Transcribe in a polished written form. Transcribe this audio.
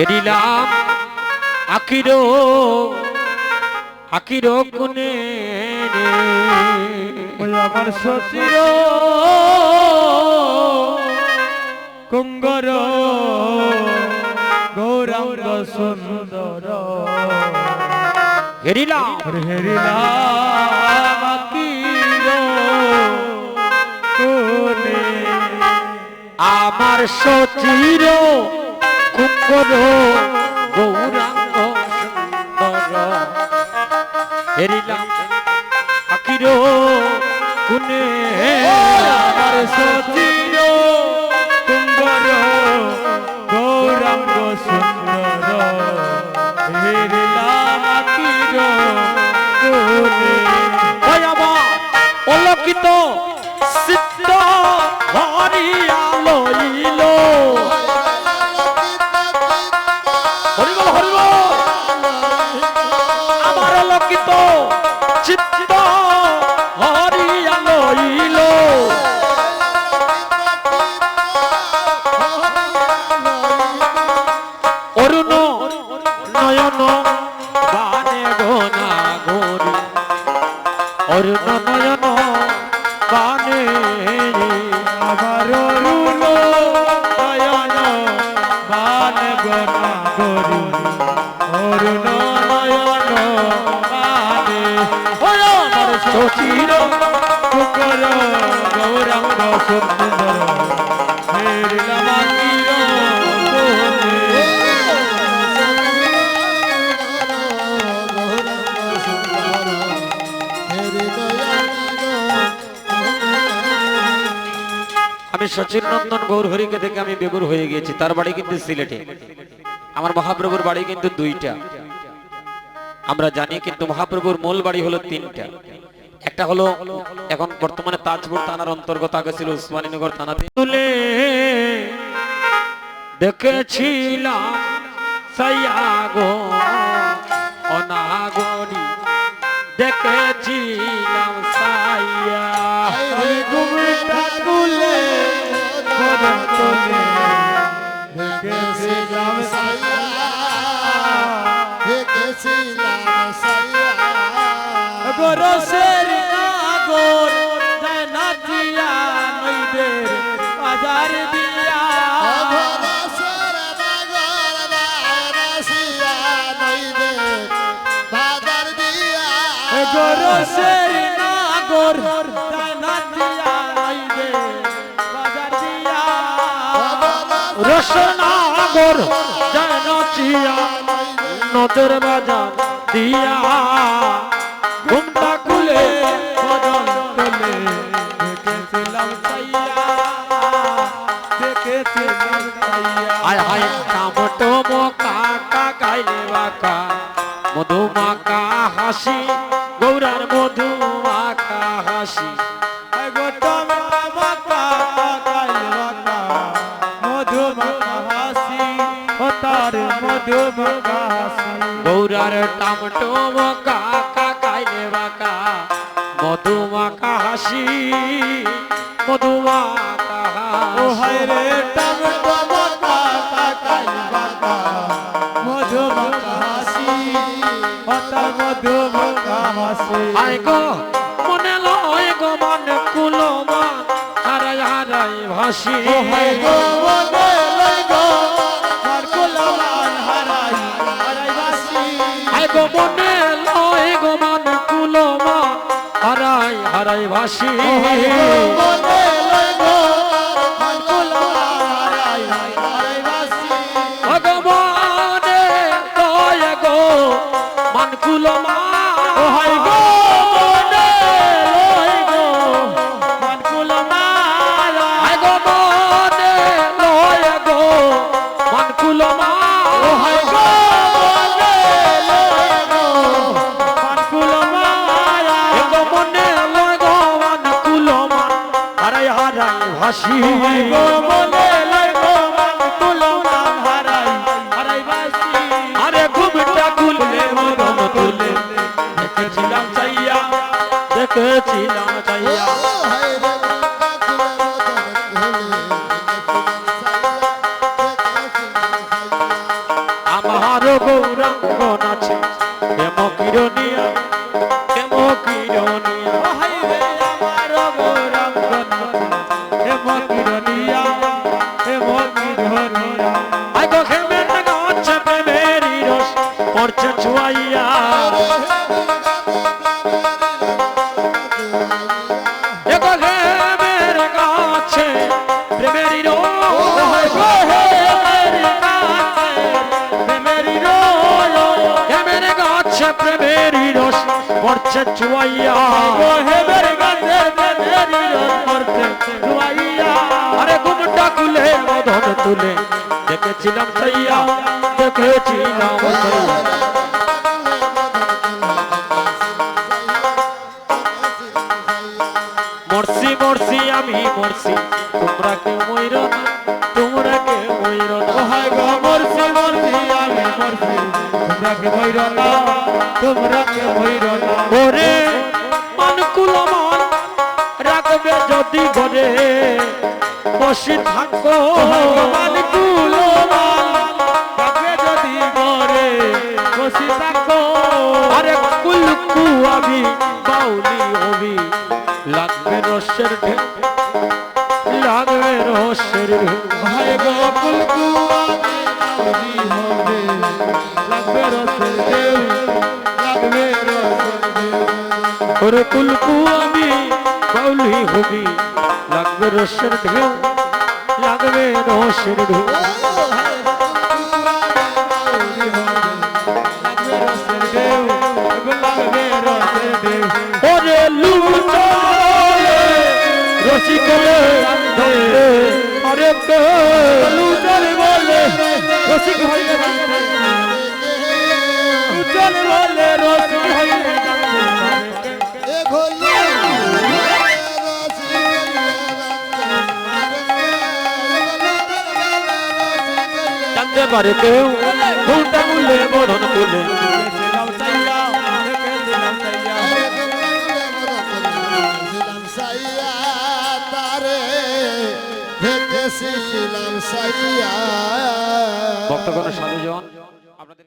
এরিলাম আকিরো আকিরো কোনে ওই আমার সচির কুঙ্গর গৌরাঙ্গ সুন্দর হেরিলাম হেরিলাম আকির কোনে আমার সচির কুঙ্গর গৌরাঙ্গ সুন্দর হেরিলাম আকিরো কোনে আমার সচির কুঙ্গর গৌরাঙ্গ সুন্দর হেরিলাম আকির কোনে ওই আমার অলকিত চিত্ত হরিয়া লইল হরিবল হরিবল আমার অলকিত চিত্ত হরিয়া লইল অরুণ নয়ন বানে গোনা গরি অরুণ নয়ন বানে আমার অরুণ নয়ন বান গনা গরি অরুণ নয়ন বানে ওই আমার সচির কুকর গৌরাঙ্গ সুন্দর হেরিলাম আকির কোনে আমি সচিন নন্দন গৌরহরিকে থেকে আমি বেগুর হয়ে গিয়েছি। তার বাড়ি কিন্তু সিলেটে, আমার মহাপ্রভুর বাড়ি কিন্তু দুইটা। আমরা জানি কিন্তু মহাপ্রভুর মূল বাড়ি হলো তিনটা। একটা হলো এখন বর্তমানে তাজপুর থানার অন্তর্গত, আগে ছিল উসমানীনগর থানাতে। তুলে দেখেছিলাম সাইয়াগো অনাগরি দেখেছিলাম সাইয়া ঘুমটা তুলে বদন তোলে দেখেছিলাম গরসের নাগর নাচিয়া নইদের বাজার দিয়া গরসের নাগর নাচিয়া নইদের বাজার দিয়া রসনাগর জানচিয়া নদর বাজার দিয়া ঘুমটা খুলে বদন তোলে দেখেছিলাম সাইয়া দেখেছিলাম সাইয়া আয় হায় কামটো মকা কাকাইলে বাকা মধুমাকা হাসি গৌরার মধুমাকা হাসি গৌতম মাকা কাকাই মাকা মধুমাকা হাসি ও তার মধুমাকা হাসি গৌরার টামটো মকা কাকাইলে বাকা মধুমাকা হাসি মধুমাকা ও হাসি হায় রে টমেটো মাকা কাকাই মাকা মধুমাকা হাসি ও তার মধুমাকা হাসি আয় গো মনে লয় গো মন কুলো মান হারাই হারাই ভাসি ও হায় গো মনে লই গো মার কুলমান হারাই হারাই বাসি আয় গো মনে লয় গো মন কুলো মান হারাই হারাই ভাসি ও হায় গো মনে লই গো মার কুলমান হারাই হারাই বাসি ভগবানে লয় গো মন কুলো মান ও হায় গো মনে লই গো মার কুলমান আয় গো মনে লয় গো মন কুলো মান ও হায় গো মনে লই গো মার কুলমান এ গো মনে লয় গো মন কুলো মান হারাই হারাই ভাসি গো মনে লই গো মার কুলমান হারাই হারাই বাসি আরে ঘুমটা খুললে মদন তুলে দেখেছিলাম চাইয়া দেখেছিলাম চাইয়া পড়ছে ছুয়াইয়া এগো হে মেরে গাছে প্রেমেরই রোজ প্রেমেরই রস পড়ছে চুয়াইয়া আরে ঘুমটা খুলে মদন তুলে দেখেছিলাম চাইয়া দেখেছিলাম চাইয়া মরছি মরছি আমি মরছি তোমরা কেউ মইর না তোমরা কেউ মইর না মরছি মরছি আমি মরছি তোমরা কে মইর না তোমরা কে মইর না ওরে মানকুল মান রাখবে যদি ঘরে বসে থাকো মানকুল মান রাখবে যদি ঘরে বসে থাকো আরে কুলকু আমি বাউলি হবি লাগবে রসের ঢেউ লাগবে রসের ঢেউ ভাই গো কুলকু আমি হবে লাগবে রসের ঢেউ লাগবে রসের ঢেউ ওরে কুলকু আমি বাউলি হবি লাগবে রসের ঢেউ লাগবে রসের ঢেউ ওরে লুচলে রসিকলে আরে লুচলে বলে রসিক হইলে লুচলে বলে রসিক হইলে জানতে পারে কেউ ঘুমটা খুলে বরণ তুলে ভক্তগণ সাধুজন